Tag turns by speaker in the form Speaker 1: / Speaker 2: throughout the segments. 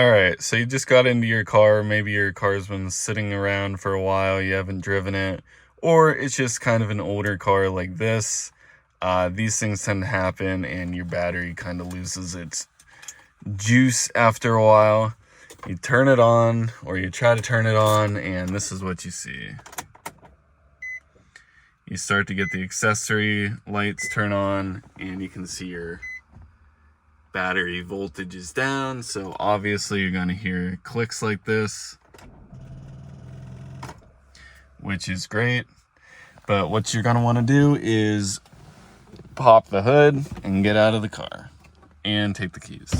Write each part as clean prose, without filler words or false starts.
Speaker 1: Alright, so you just got into your car, maybe your car's been sitting around for a while, you haven't driven it, or it's just kind of an older car like this. These things tend to happen and your battery kind of loses its juice after a while. You turn it on, or you try to turn it on, and this is what you see. You start to get the accessory lights turn on, and you can see your battery voltage is down, so obviously you're going to hear clicks like this, which is great. But what you're going to want to do is pop the hood and get out of the car and take the keys.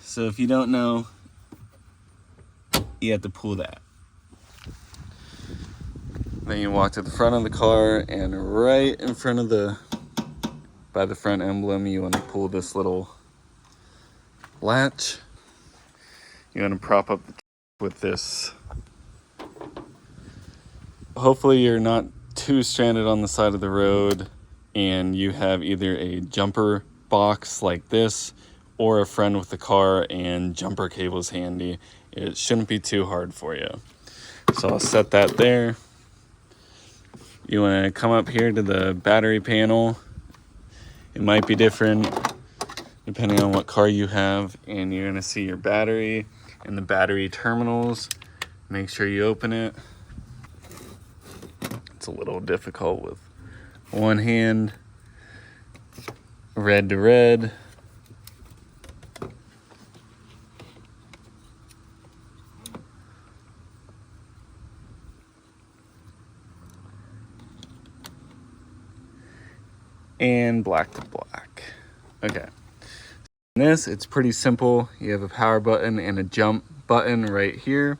Speaker 1: So if you don't know, you have to pull that. Then you walk to the front of the car, and right in front of by the front emblem, you want to pull this little latch. You want to prop up the with this. Hopefully you're not too stranded on the side of the road and you have either a jumper box like this or a friend with the car and jumper cables handy. It shouldn't be too hard for you. So I'll set that there. You want to come up here to the battery panel. It might be different depending on what car you have, and you're going to see your battery and the battery terminals. Make sure you open it. It's a little difficult with one hand. Red to red. And black to black. Okay. In this, it's pretty simple. You have a power button and a jump button right here.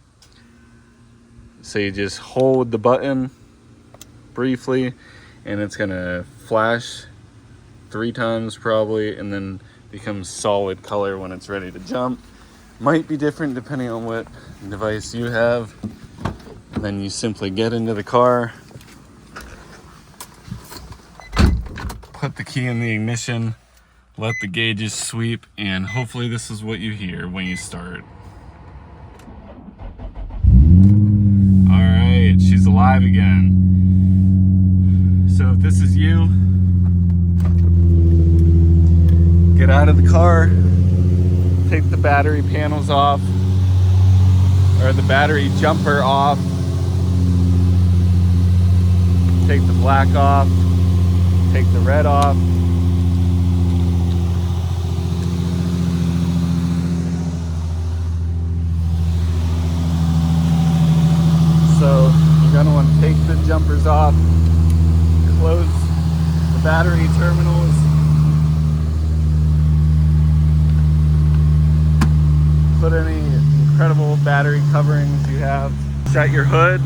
Speaker 1: So you just hold the button briefly and it's gonna flash 3 times probably, and then becomes solid color when it's ready to jump. Might be different depending on what device you have. And then you simply get into the car, put the key in the ignition, let the gauges sweep, and hopefully this is what you hear when you start. All right, she's alive again. So if this is you, get out of the car, take the battery panels off, or the battery jumper off, take the black off, take the red off. So you're going to want to take the jumpers off, close the battery terminals, put any incredible battery coverings you have, shut your hood.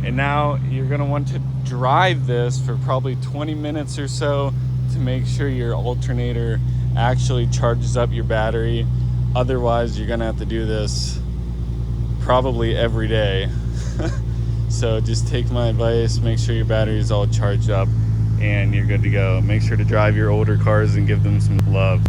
Speaker 1: And now you're going to want to drive this for probably 20 minutes or so to make sure your alternator actually charges up your battery. Otherwise, you're going to have to do this probably every day. So just take my advice, make sure your battery is all charged up, and you're good to go. Make sure to drive your older cars and give them some love.